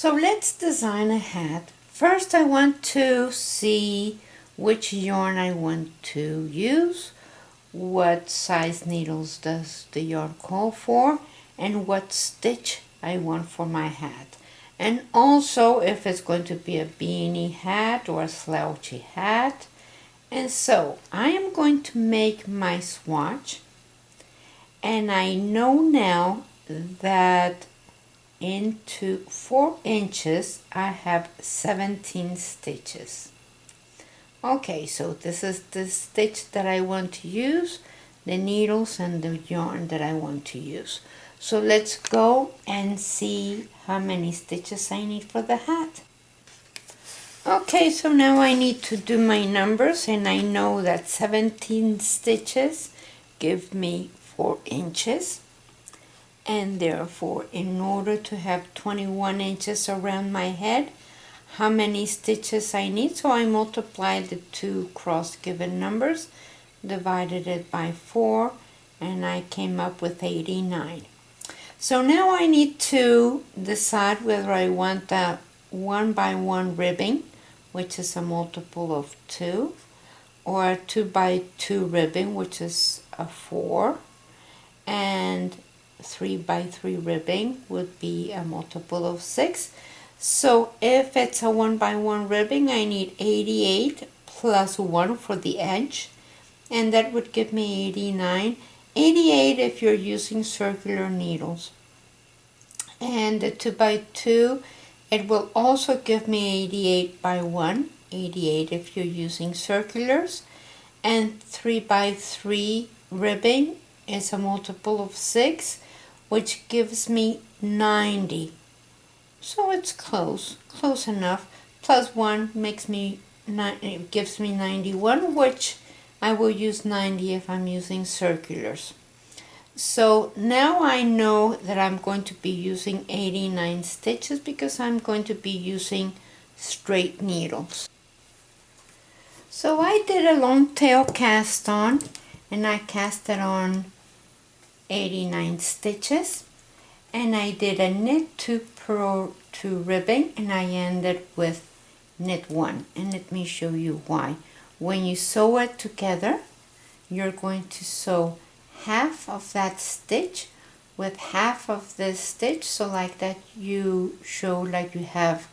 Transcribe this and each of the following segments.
So let's design a hat. First I want to see which yarn I want to use, what size needles does the yarn call for, and what stitch I want for my hat. And also if it's going to be a beanie hat or a slouchy hat. And so I am going to make my swatch, and I know now that into 4 inches I have 17 stitches. Okay, so this is the stitch that I want to use, the needles and the yarn that I want to use. So let's go and see how many stitches I need for the hat. Okay, so now I need to do my numbers, and I know that 17 stitches give me 4 inches. And therefore, in order to have 21 inches around my head, how many stitches I need? So I multiplied the two cross-given numbers, divided it by 4, and I came up with 89. So now I need to decide whether I want that 1 by 1 ribbing, which is a multiple of 2, or a 2 by 2 ribbing, which is a 4, and 3 by 3 ribbing would be a multiple of 6. So if it's a 1 by 1 ribbing, I need 88 plus 1 for the edge, and that would give me 89. 88 if you're using circular needles. And the 2 by 2, it will also give me 88 by 1, 88 if you're using circulars. And 3 by 3 ribbing is a multiple of 6, which gives me 90. So it's close enough. Plus 1 makes me it gives me 91, which I will use 90 if I'm using circulars. So now I know that I'm going to be using 89 stitches because I'm going to be using straight needles. So I did a long tail cast on, and I cast it on 89 stitches, and I did a knit 2 purl 2 ribbing, and I ended with knit 1. And let me show you why. When you sew it together, you're going to sew half of that stitch with half of this stitch, so like that you show like you have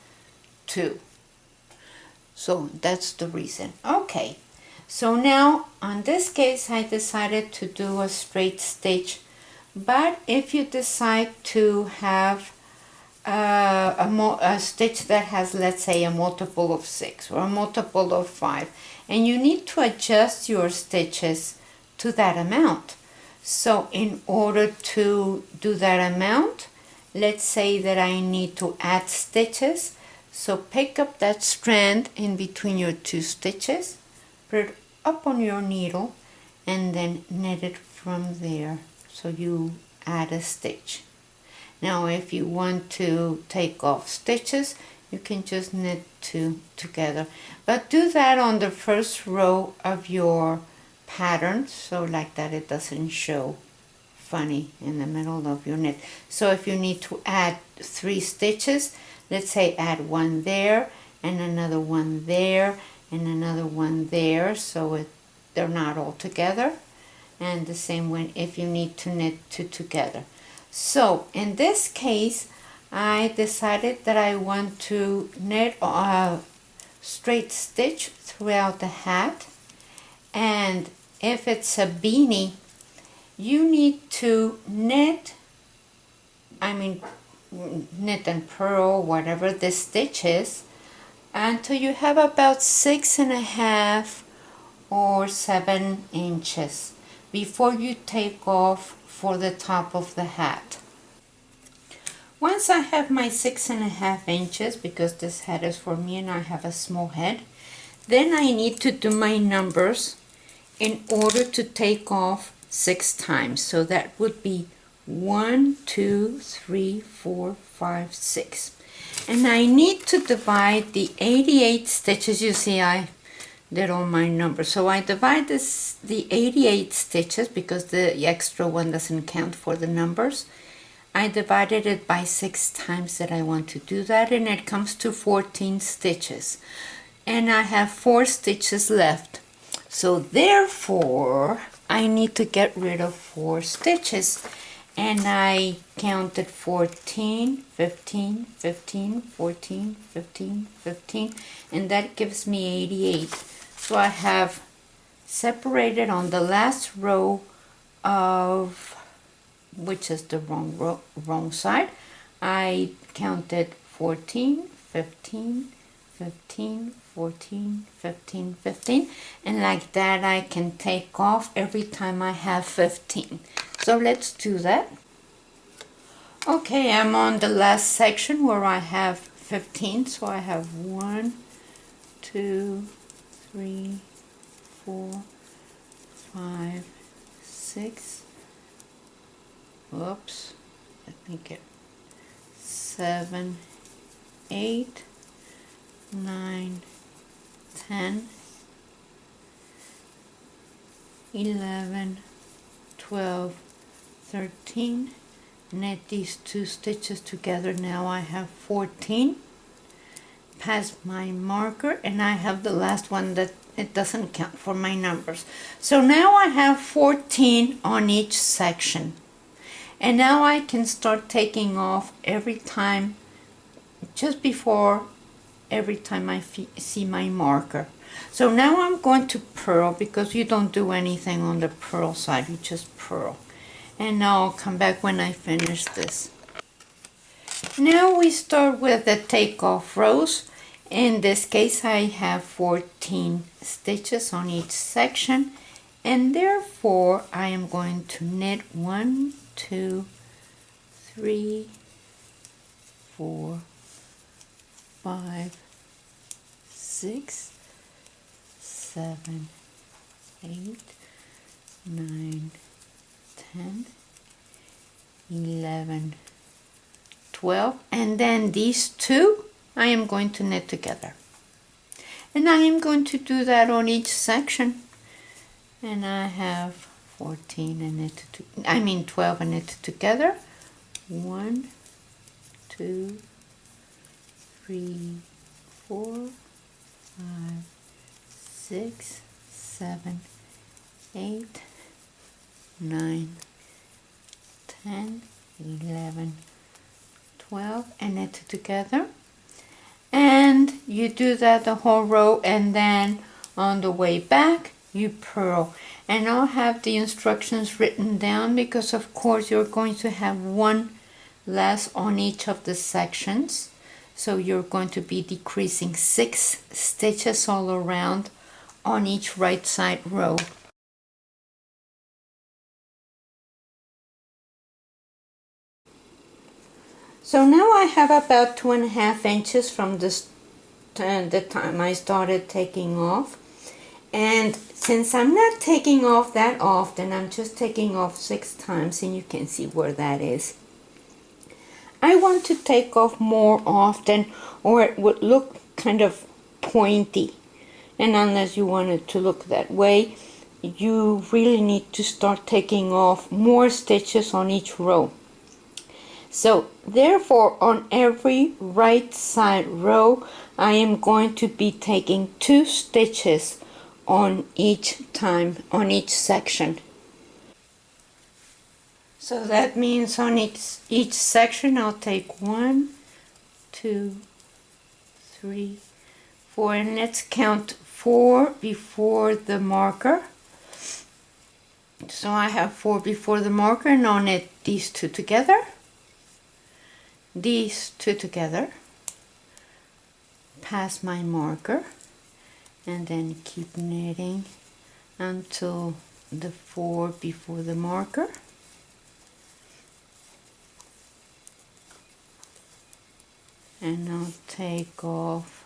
2. So that's the reason. Okay, so now on this case I decided to do a straight stitch, but if you decide to have a stitch that has, let's say, a multiple of 6 or a multiple of 5, and you need to adjust your stitches to that amount. So in order to do that amount, let's say that I need to add stitches. So pick up that strand in between your 2 stitches, put it up on your needle, and then knit it from there. So you add a stitch. Now if you want to take off stitches, you can just knit 2 together. But do that on the first row of your pattern, so like that it doesn't show funny in the middle of your knit. So if you need to add 3 stitches, let's say add 1 there, and another 1 there, and another 1 there, so they're not all together. And the same when if you need to knit 2 together. So in this case, I decided that I want to knit a straight stitch throughout the hat. And if it's a beanie, you need to knit and purl, whatever the stitch is, until you have about 6.5 or 7 inches before you take off for the top of the hat. Once I have my 6.5 inches, because this hat is for me and I have a small head, then I need to do my numbers in order to take off 6 times. So that would be 1, 2, 3, 4, 5, 6. And I need to divide the 88 stitches. You see, I did all my numbers. So I divide the 88 stitches because the extra one doesn't count for the numbers. I divided it by 6 times that I want to do that, and it comes to 14 stitches. And I have 4 stitches left. So therefore, I need to get rid of 4 stitches. And I counted 14, 15, 15, 14, 15, 15, and that gives me 88. So I have separated on the last row of, which is the wrong side, I counted 14, 15, 15, 14, 15, 15, and like that I can take off every time I have 15. So let's do that. Okay, I'm on the last section where I have 15, so I have 1, 2, 3, 4, 5, 6, oops, let me get 7, 8, 9, 10, 11, 12, 13, knit these 2 stitches together. Now I have 14. Pass my marker, and I have the last one that it doesn't count for my numbers. So now I have 14 on each section, and now I can start taking off every time, just before every time I see my marker. So now I'm going to purl, because you don't do anything on the purl side, you just purl. And now I'll come back when I finish this. Now we start with the takeoff rows. In this case I have 14 stitches on each section, and therefore I am going to knit 1, 2, 3, 4, 5, 6, 7, 8, 9, 10, 11, 12, and then these 2 I am going to knit together. And I am going to do that on each section. And I have 14 and knitted 12 and knitted together. 1, 2, 3, 4, 5, 6, 7, 8, 9, 10, 11, 12, and knit together. And you do that the whole row, and then on the way back you purl. And I'll have the instructions written down, because of course you're going to have 1 less on each of the sections. So you're going to be decreasing 6 stitches all around on each right side row. So now I have about 2.5 inches from the time I started taking off. And since I'm not taking off that often, I'm just taking off 6 times, and you can see where that is. I want to take off more often, or it would look kind of pointy. And unless you want it to look that way, you really need to start taking off more stitches on each row. So therefore, on every right side row, I am going to be taking 2 stitches on each section. So that means on each section I'll take 1, 2, 3, 4, and let's count 4 before the marker. So I have 4 before the marker, and I'll knit these 2 together. These 2 together, pass my marker, and then keep knitting until the 4 before the marker. And I'll take off,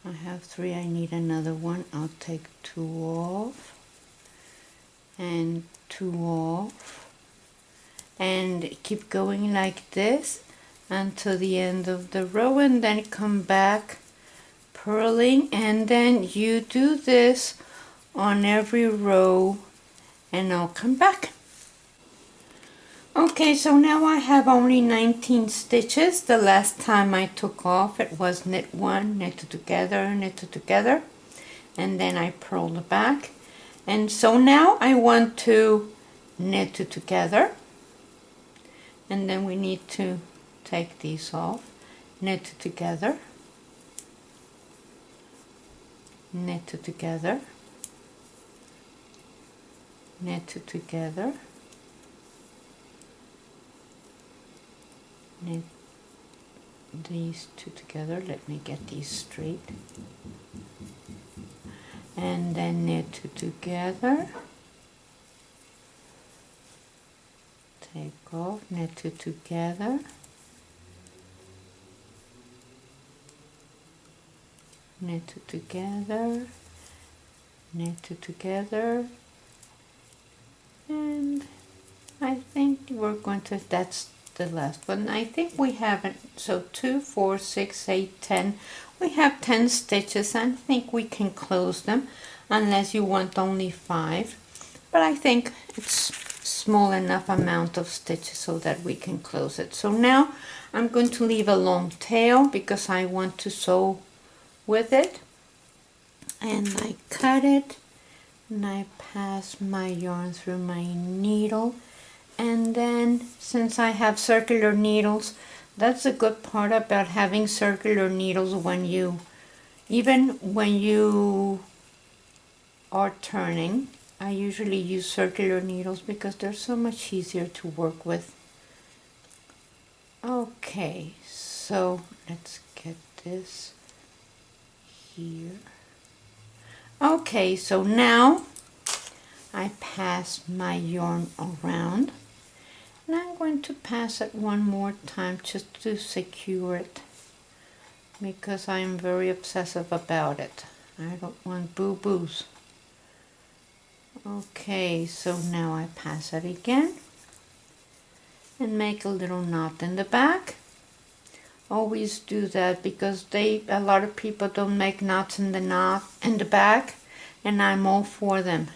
I have 3, I need another one. I'll take 2 off, and 2 off, and keep going like this until the end of the row, and then come back purling. And then you do this on every row, and I'll come back. Okay, so now I have only 19 stitches. The last time I took off it was knit one, knit together, and then I purl the back. And so now I want to knit together, and then we need to take these off, knit together, knit together, knit together, knit these two together. Let me get these straight. And then knit together, take off, knit together, knit together, knit together, and I think we're going to, that's the last one. I think we haven't, so 2, 4, 6, 8, 10. We have 10 stitches. I think we can close them unless you want only 5. But I think it's small enough amount of stitches so that we can close it. So now I'm going to leave a long tail because I want to sew with it. And I cut it and I pass my yarn through my needle. And then since I have circular needles, that's a good part about having circular needles when you, even when you are turning. I usually use circular needles because they're so much easier to work with. Okay, so let's get this here. Okay, so now I pass my yarn around. And I'm going to pass it one more time just to secure it because I'm very obsessive about it. I don't want boo-boos. Okay, so now I pass it again and make a little knot in the back. Always do that because a lot of people don't make knots in the back, and I'm all for them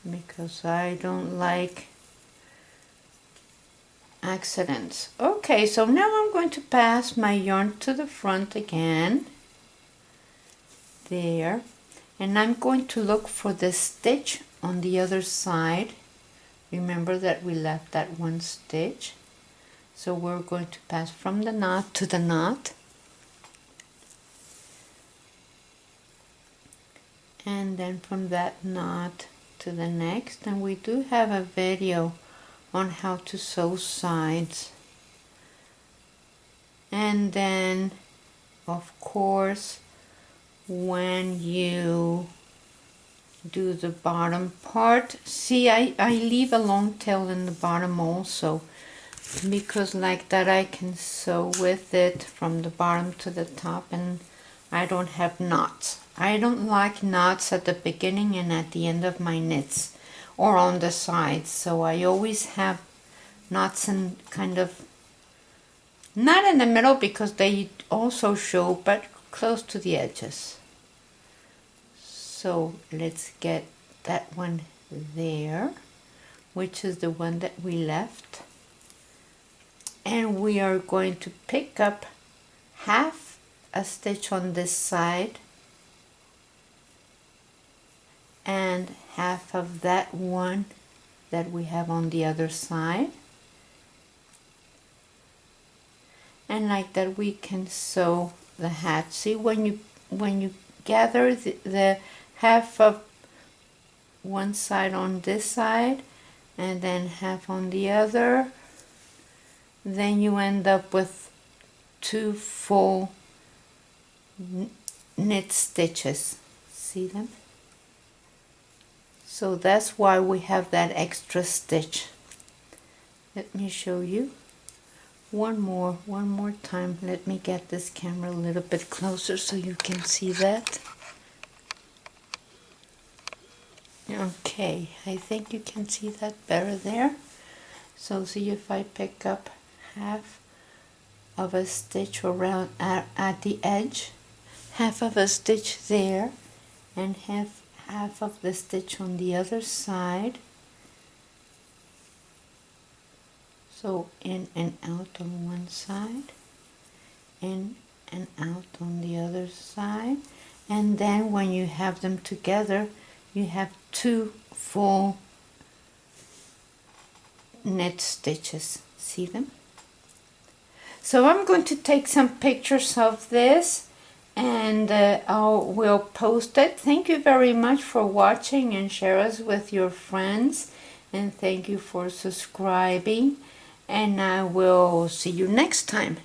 because I don't like accidents. Okay, so now I'm going to pass my yarn to the front again, there, and I'm going to look for the stitch on the other side. Remember that we left that one stitch, so we're going to pass from the knot to the knot, and then from that knot to the next. And we do have a video on how to sew sides. And then of course when you do the bottom part, see I leave a long tail in the bottom also because like that I can sew with it from the bottom to the top and I don't have knots. I don't like knots at the beginning and at the end of my knits or on the sides, so I always have knots in kind of, not in the middle because they also show, but close to the edges. So let's get that one there, which is the one that we left. And we are going to pick up half a stitch on this side and half of that one that we have on the other side. And like that we can sew the hat. See, when you gather the half of one side on this side and then half on the other, then you end up with 2 full knit stitches. See them? So that's why we have that extra stitch. Let me show you one more time. Let me get this camera a little bit closer so you can see that. Okay, I think you can see that better there. So see if I pick up half of a stitch around at the edge, half of a stitch there, and half of the stitch on the other side. So in and out on one side, in and out on the other side, and then when you have them together you have 2 full knit stitches. See them? So I'm going to take some pictures of this and we'll post it. Thank you very much for watching, and share us with your friends, and thank you for subscribing, and I will see you next time.